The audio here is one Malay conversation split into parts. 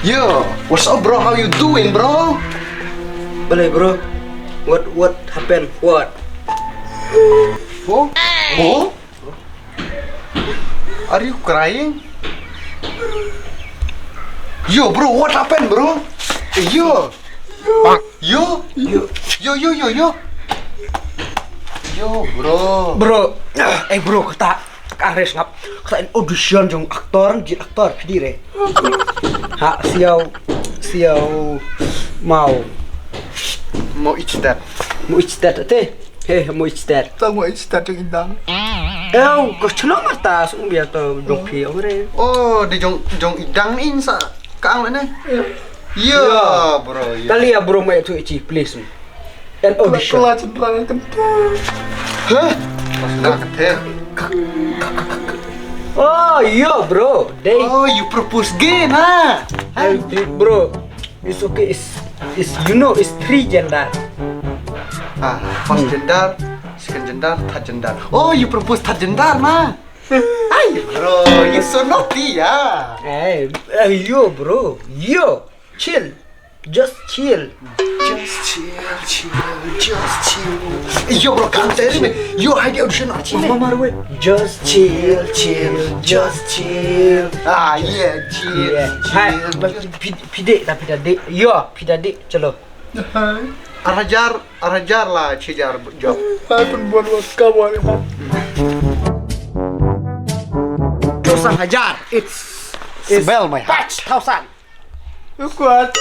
Yo, what's up, bro? How you doing, bro? Boleh, bro. What happened? What? Oh? Are you crying? Yo, bro, what happened, bro? Yo, bro. Bro, kata ares ngap. Kata audition jong aktor, jin aktor dire. Ha, siau mau Each that. teh. Mau each that. Tao mau each that yung indang. Kau senang mata sung biar tau jong pi ore. Oh, di jong idang in sa kaang na. Yo, bro. Tali ya bro mai tu ichi please. And audition. Hah? Pas na kathe. Oh, iya bro. Oh, you propose gay na. Bro, it's okay. It's you know it's 3 gender. First gender, second gender, third gender. Oh, you propose third gender na. Ay, bro, you so naughty ya. Yo bro, chill. Just chill. Yo, bro, come tell me. Yo, I get audition archi. Mama we. Just chill. Yeah, chill. Pide tapi tadi. Yo, pide chalo. Arajar lah, cijar job. Pun buat kawan. Dosan hajar. It's Smell my heart. Tausan. Kuat.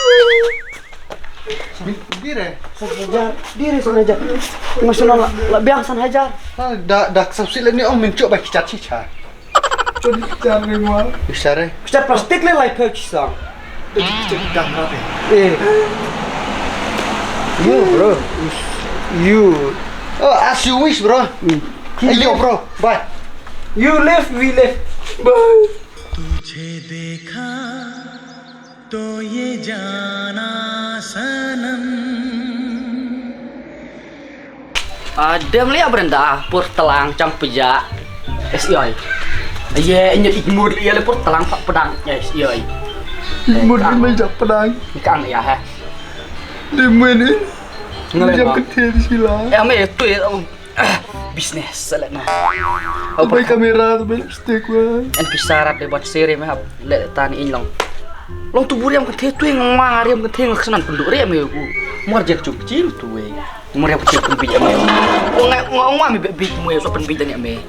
Dire. Sengaja. Nasional lah biasa hajar. Dak subsidi ni mincu ba kicat cica. Jadi cari mau. Bicara. Kita plastik le lai pergi sang. Dak apa? You bro. You. Oh, as you wish, bro. Yo, bro. Bye. You left, we left. Bye. तुझे देखा तो ये जाना सनम Dem liya berenda pur telang cam peja SII. Ye nyet imur liya le pur telang pak pedang SII. Imur ni mai jak pedang. Kan ya ha. Demen ni. Ngale Jam kecil sila. Me tu bisnes selena. Apa kamera tu lipstick wah. En pisarat de buat seri me hab le tan in long tu buri am kan the tu ngmar am kan the ngaksanan penduk re me ku. Mar jak cuk cil tu we. Mar yang kecil penbij me. Ngong me be me so penbij ni me.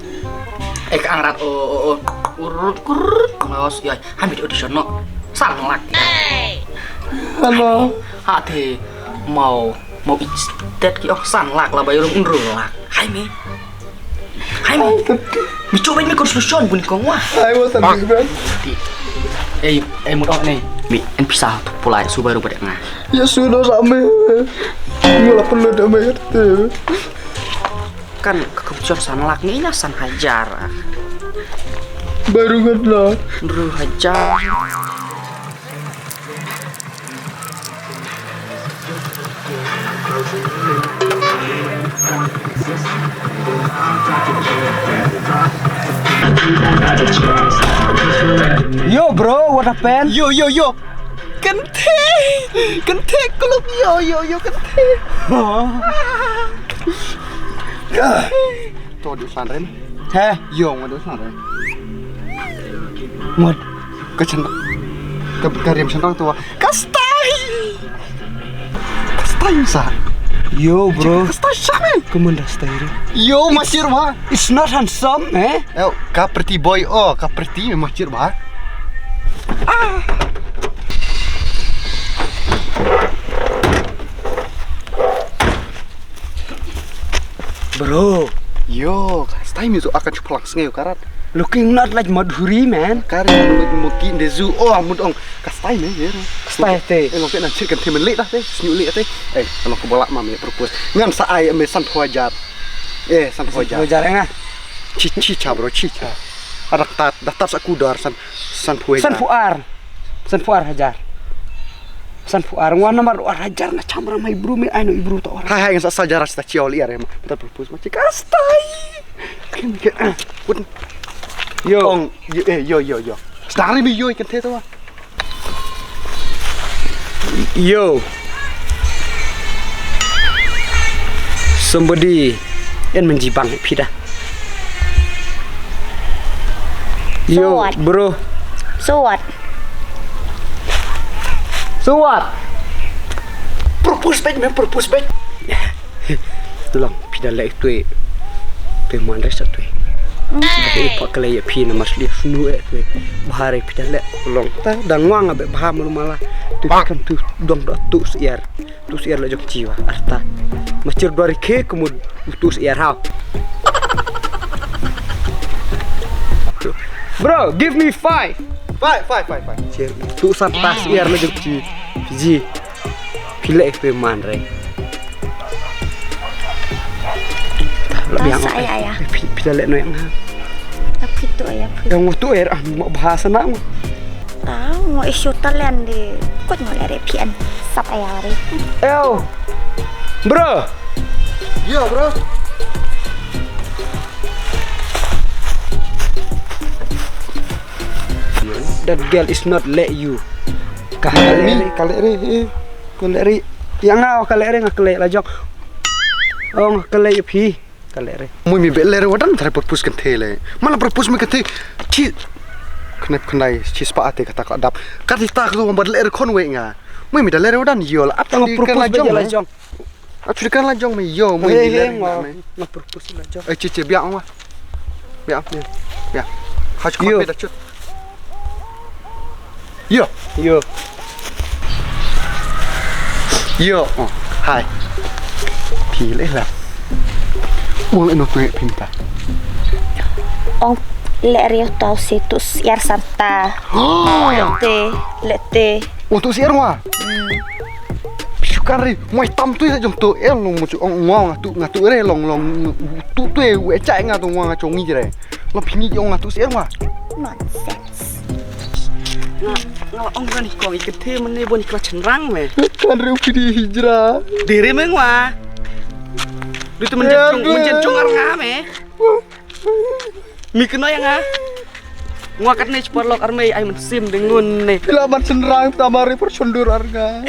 Ka angrat urut mas ya hamid audition no. Sang lak. Halo. Ha the mau istet ki sang lak lah bayu unrul lak. Hai me. Mi coba ini konstruksi bunyi kong wah. Ayo sampai ben. Mau nih. Mi en pisah pulai subaru pada ngah. Ya sudah sampai. Mula perlu damai tu. Kan kekebucian sanlak ni san hajar. Baru kan lah. Ru hajar. Yo bro, what happened? Yo. Kente kelop yo kente. Tuh di pesantren. Yo ngadu pesantren. Mod. Kecendang. Karim sentang tua. Kastai sa. Yo bro. Kastai sama. Kemana style? Yo masir mah. It's not handsome, eh? Kaperti boy kaperti masir mah. Bro, Yo, kastai miso akan cupulang sengayo karat. Looking not like Madhuri, man. Kari mungkin de zoo mudong kastai me ya. Kastai te. Long nak cerita kan temen leit dah te, senyum leit te. Kalau aku bolak mami propose. Ngan sa ai me san huajar. San huajar. Huajar enggak? Cica bro, cica. Ada daftar sakudar san huajar. San Fuar Hajar. San Fuar ngwan nomor hajar na chamra mai bro me ai no ibru to orang. Hai ngan sa sajar sta ciol liar ya. Kita propose macam kastai. Yo. Yo. Stari mi yo ikan te tu. Yo. Somebody yang menjibang pida. Yo, bro. So what? Propose back. Tolong pida lek tu. Peman rasa tu. Tapi pak kelai pi nama asli sunu tu. Bahari pida lek tolong. Ta dan wang abe bahar malu tu kan tu dong tu siar la jok jiwa arta. Macir dari ke kemud tu siar hau. Bro, give me 5. Cir tu sata siar la jok ji. Pilih peman re. Bahasa ayah. Pida lek no yang Tapi tu ayah. yang waktu mau bahasa nak Tahu mau isu talian di. Kau mau lari pian. Sap ayah lari. Bro. Yo bro. That girl is not let you. Kalere. Yang ngau kalere ngakalek lajok. Ngakalek pi. Kalere. Mui mi belere wadan thare propose kan thele. Mala propose mi kate chi knep knai chi spa ate kata ka dap. Kati ta ko mbad lere kon we nga. Mui mi dalere wadan yol ap Tang propose lajok. Aku kan lajong mi yo mui mi lere nga propose lajok. Chi biang wa. Biang. Ha chu kon beda chut. Yo. Hai. Pi le la. Uang eno tuh pinta. Oh, lari tau situs yar santa. Lete. Untuk si erwa. Syukari, mau hitam tu saja untuk long macam uang ngatu re long tu we cai ngatu uang ngacung ni je. Lo pini uang ngatu si erwa. Nonsense. Ngawang kan kau ikut tim ni bukan kelas cenderang me. Kan reupidi hijrah. Diri mengwa. Itu menjencung arang me. Mikno yang ngakat nih cepat lok armei ay mensim dengan nih. Kelaban cenderang tamari persundur arga.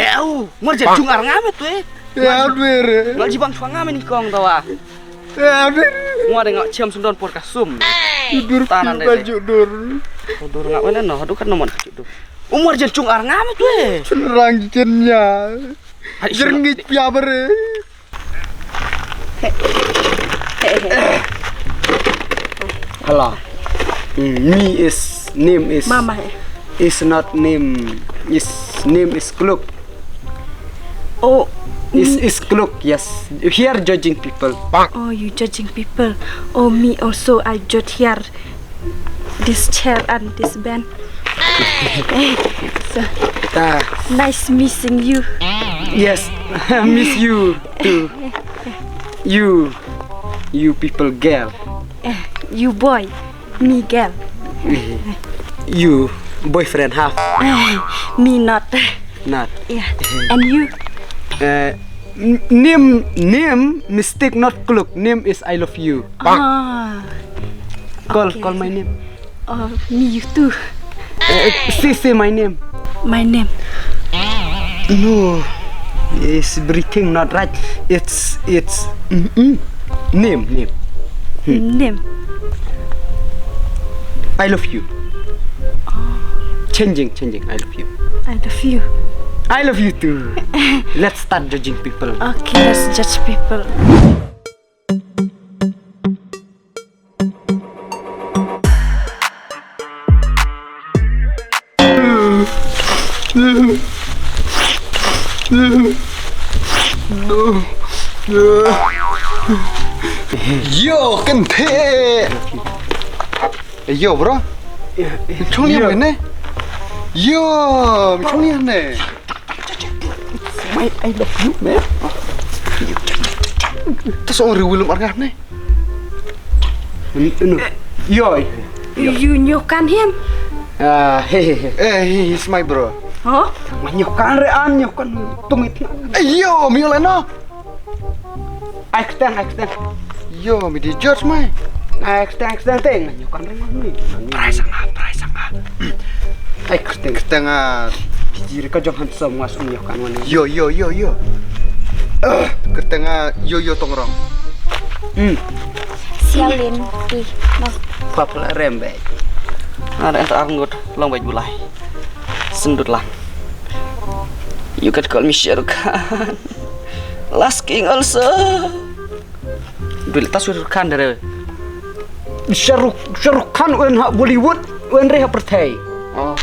Mau jenjung arang me tuh. Ya dure. Nggak jibang suang ame nih kong tawa. Ya dure. Mau ada nggak ciam sundon por kasum. Dur tanan baju dur. Dur nggak mana no, aduh kan nomor itu. Umur jenjung arang me tuh. Cenderang jennya. Jernggit piabere. Hello. Name is Mama. Is not name. Name is Kluk. Oh. Is Kluk. Yes. Here judging people. Oh, you judging people. Oh, me also. I judge here. This chair and this band. So nice missing you. Yes. Miss you too. You people girl. You boy, me girl. You boyfriend half. Me not. Not. Yeah. And you? Name mistake not Kluk. Name is I love you. Call my name. Oh, me you too. Say my name. My name. No. It's everything not right. It's name. Name. I love you. Changing. I love you. I love you. I love you too. Let's start judging people. Okay, let's judge people. Yo, kente. Yo bro. Chong ni apa ni? Yo, chong ni apa? My I love you man. Tas orang riwil marga ni. Yo. You nyokan him? He's my bro. Huh? Nyokan rean nyokan tumit. Yo, mi oleh no. Extend. Yo, mi di George mai. Extend teng. Nyokan rean ni. Price sanga. Extend. Ketengah. Jiri ka jong handsome mas nyokan wan. Yo. Ketengah yo tongrong. Sialin pi. Mas. Papa rembe. Ada entar anggut long baik bulai. Sendut lang. You can call me Shah Rukh Khan. Last King also. Bila tas Shah Rukh Khan dari. Shah Rukh Khan wen ha Bollywood wen re ha perthai. Oh.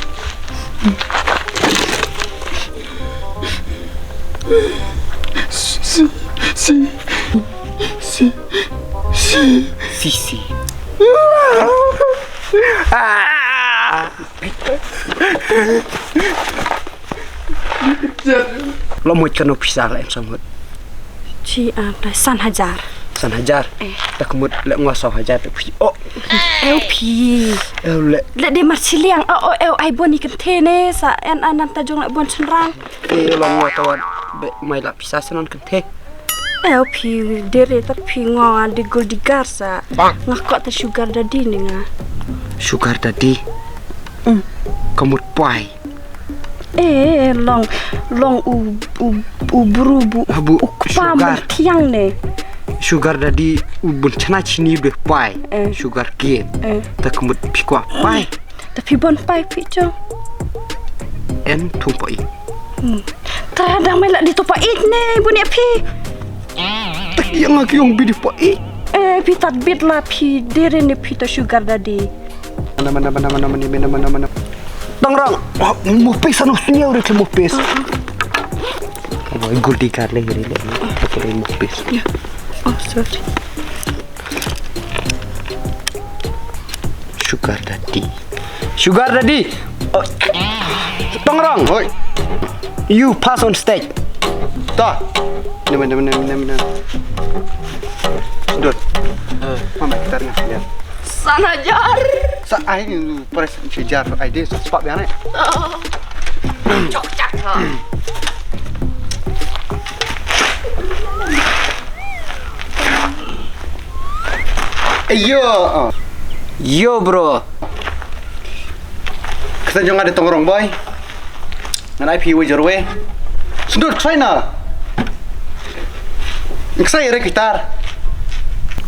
Sisi. Lo mau kena pisah lah sama. Chi apa? San hajar. San hajar. Tak kemud lek nguasa hajar tu. Oh. LP. Lek Lek dia marciliang. Ai bon ikan tene sa en anam tajong lek bon cenrang. lo mau tawan mai la pisah senon kente. LP dere tapi ngong di gold digar sa. Ngakot ta sugar daddy ni nga. Sugar tadi. Kemud pai. Long u burubu. Habu Pam sugar. tiang ne. Sugar tadi ubun cina cini be pai. Sugar cane. Tak kemud pikwa pai. Tapi bon pai picho. En tumpai. Kadang melak di topa it ne bunia pi. Tak yang lagi yang bidi pai. Pi tadbit lah pi dere ne pi to sugar daddy. Mana. Tangrang, mau pes anu sini orang mau pes. Kalau gul di karle ngeri le, tak boleh mau pes. Oh sorry. Sugar daddy. Oh. Tangrang, Oi. you pass on stage. Tak. Mana. Sudut. Mama kita nak lihat. San hajar. Sa ai ni pres sejar ai dia sebab yang ni. Cok cak ha. Yo bro. Kita jangan ada tongrong boy. Ngan ai pi jerwe. Sudut China. Saya re gitar.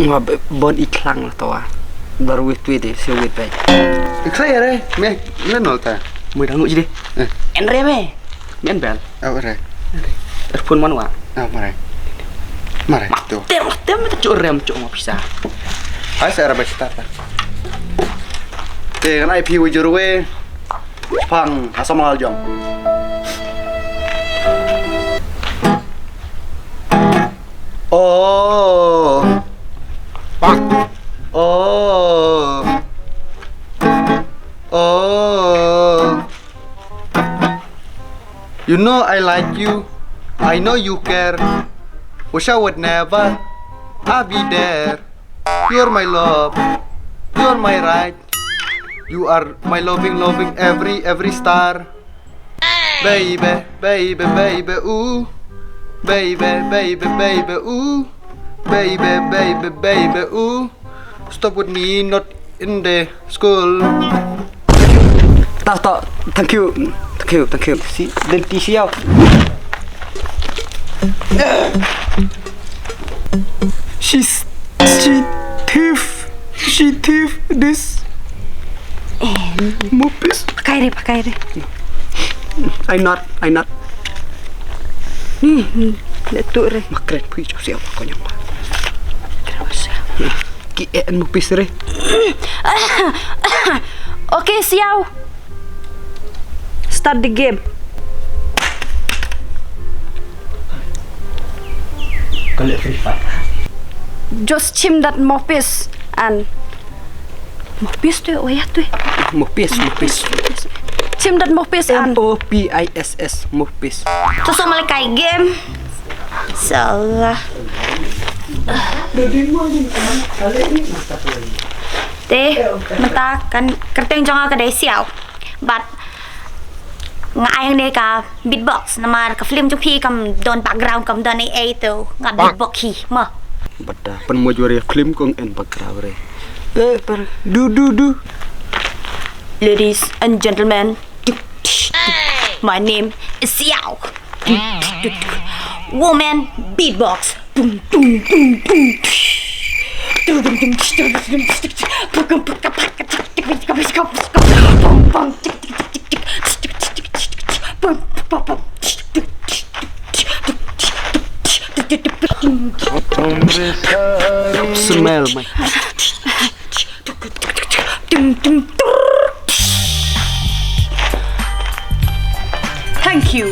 Ngab bon iklang lah tawa. Baru wit deh, saya wit baik. Saya re, me nol ta. Mau dangu je deh. Endre me. Men bel. Apa re? Earphone mana wa? Mare tu. Tem cuk rem cuk mau pisah. Ai saya rabat gitar ta. Ngan ai pi jerwe. Pang asam mal jong. Oh. You know I like you. I know you care. Wish I would never. I'll be there. You're my love. You're my right. You are my loving every star. Baby, ooh. Baby, ooh. Baby, ooh. Stop with me, not in the school. Tak. Thank you. Si, dan siau. She thief this. Mupis. Pakai deh. I not. Ni, letuk re. Makret pui siau kau nyong. Ki mupis re. Okay, siau. Start the game. Kalau free fire. Just chim that mopis and Mohpis tu, wayah tu. Mohpis. Sim dat mohpis an. MOPISS Mohpis. Susu malaikai game. Salah. Teh, mata kan kerteng jonga ka dai siao. But ngai hang dei ka beatbox nama ka film jupi kam don background kam don ai tu ngat beatbox hi ma. Bada penmojuari film kong en bakrawre. Per du. Ladies and gentlemen, my name is Xiao. Woman beatbox. Boom boom boom boom. Smell my. Thank you.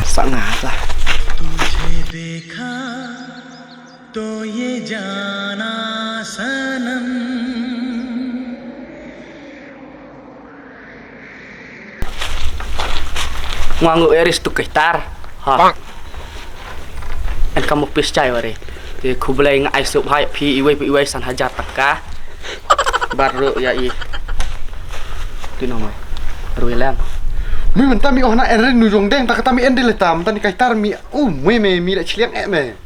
Sangat lah. तुझे देखा तो ये जाना सनम Nganggo eris tu gitar. Ha. En kamu pis cai wari. Ti ku belai ngai sup hai pi iwai san hajar taka. Baru ya i. Tu nama. Ruilang. Mi mentah mi ohna eren nu jong deng tak kata mi endel tam tani kaitar mi mi dak ciliang me.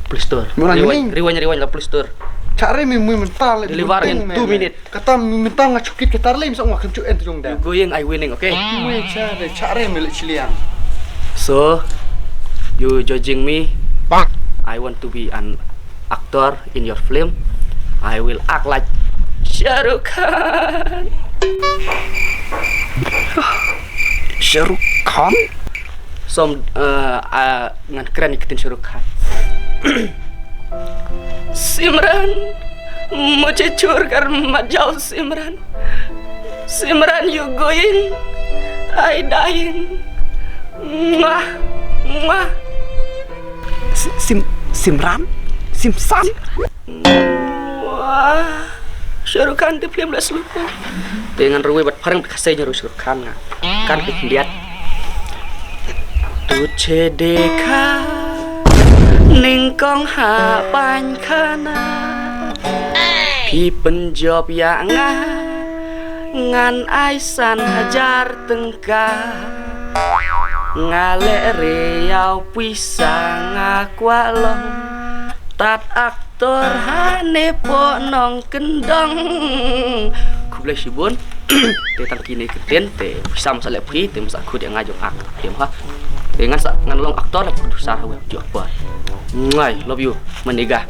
Please tur. Riwan la please tur. Cari mi mentah le Deliver in 2 minutes. Kata mi mentah ngacukit kaitar le mi sok ngakam cu en tu jong deng. Going I winning, okay? Mi cari mi le ciliang. So, you judging me? I want to be an actor in your film. I will act like Shah Rukh Khan. Shah Rukh Khan? Som ngan keren ikutin Shah Rukh Khan. Simran, मुझे छोड़कर मत जाओ सिमरन. Simran, you going, I dying. Mwah. Simran? Simsan? Wah, Shah Rukh Khan tu film dah selupa. Dengan ruwe bat parang kasihnya Shah Rukh Khan kan lihat. Tuche dekha ningkong ha pan khana. Pi penjob ya ngan aisan hajar tengka. Ngale riau pisang akwalong tat aktor hane ponong kendong kublai sibun te tang kini keten te bisa masalah pri te masa aku dia ngajak ak dia ha dengan ngan long aktor produser hawe jo apa ngai love you menigah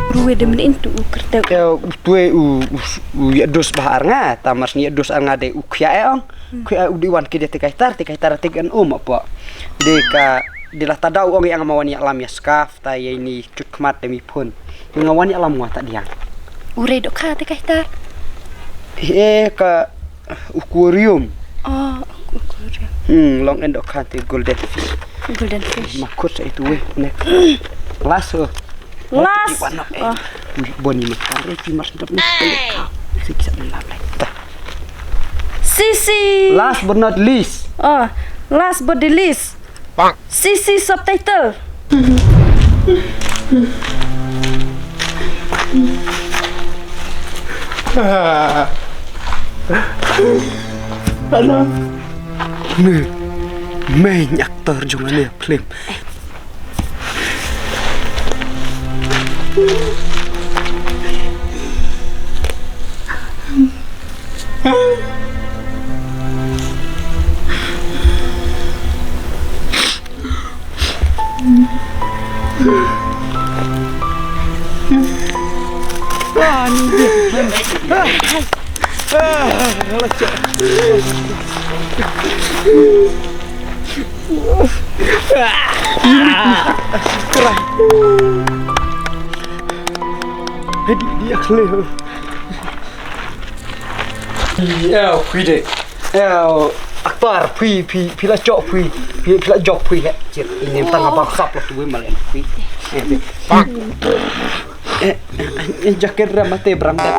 Ruwe demen itu kerteu. Tue ya dos bahar nga tamas ni dos anga de ukya ong. Kya udiwan ke de kaitar tegan apa. Deka dilah tadau ong yang mawani alam ya skaf ta ini cukmat demi pun. Yang mawani alam wa tak diang. Ure dok ka te kaitar. Ka aquarium. Oh, aquarium. Long endok ka te golden fish. Golden fish. Makut sa itu we nek. Lasso. Las. Boni makare pi mas ndap nek. Siksa nalai. Sisi. Last but not least. Oh, last but the least. Sisi subtitle. Halo. Main aktor jangan ya film. dia khle. Eo phi de. Eo aktor phi la chok phi la jok phi he. Chit ini tang abang sap la tu ma len phi. Jaket ramate bramda.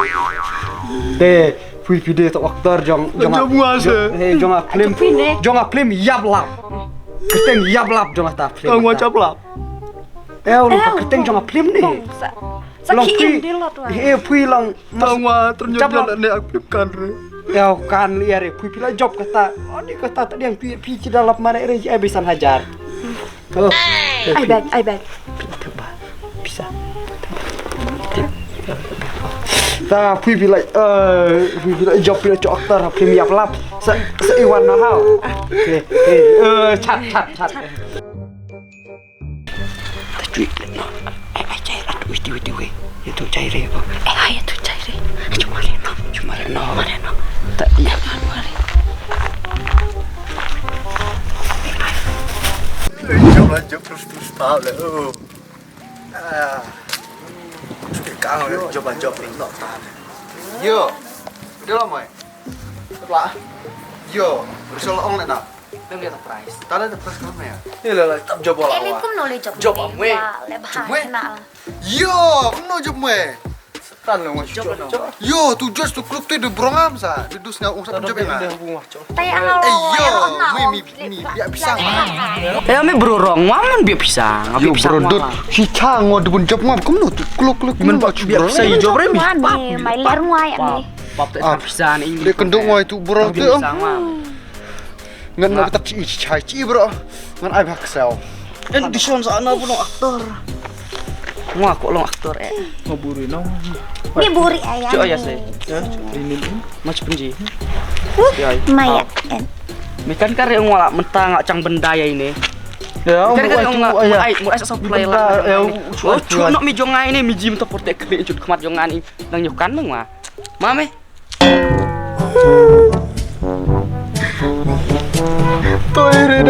De phi de to aktor jong film yap lap. Keteng yap lap jong ta film. Tang wajap lap. Eo keteng jong film ni. Sakit dia lot wah. Phi long Tang wa ternyata nek aku kan. Eo kan liare phi la job kata. Ni kata tak yang phi dalam mana re bisan hajar. Oh. I beg. Bisa. Ta phi la job phi la aktor film yap lap. Sa iwan na hao. Okey. Chat. Cuy. Ai cai rat witi we. Itu cai re. Ai tu cai re. Cuma reno. Tak iya kan mari. Job terus tahu lah. Kau coba job ni tak tahu. Yo, dia lama. Lah. Yo, bersolo ong nak. Đang nghe tập price. Tao lấy tập first class mày à? Ini lah tập job bola. Ele kum no le job. Job mwe. Le bahaya na. Yo, no job mwe. Tan lo job. Yo, tu just tu klub tu de brongam sa. Tu dus ngau usah job yang. Tay ang lo. Yo, mi biar pisang. Eh, ame berorong, waman biar pisang. Yo, brodot. Si chang ngau debun job ngam. Kum no tu klub. Men biar pisang job re mi. Mai ler nguai am ni. Pap tak pisang ini. Dia kenduk ngau tu bro tu. Pisang mah. Ngan mau tetap ci bro. Ngan ai bak sel. Audition sana pun aktor. Wah, kok long aktor Ngaburi nang. Ni buri ayam. Cuk ya saya. Ya, ini. Macam penji. Maya. Mekan karya ngwala mentang cang benda ya ini. Ya, Kan kan tu ai mu asa supply lah. Cuk nak mi jongai ini mi jim to porte kle cut kemat jongan ini nang nyokan nang mah. Mame. Toire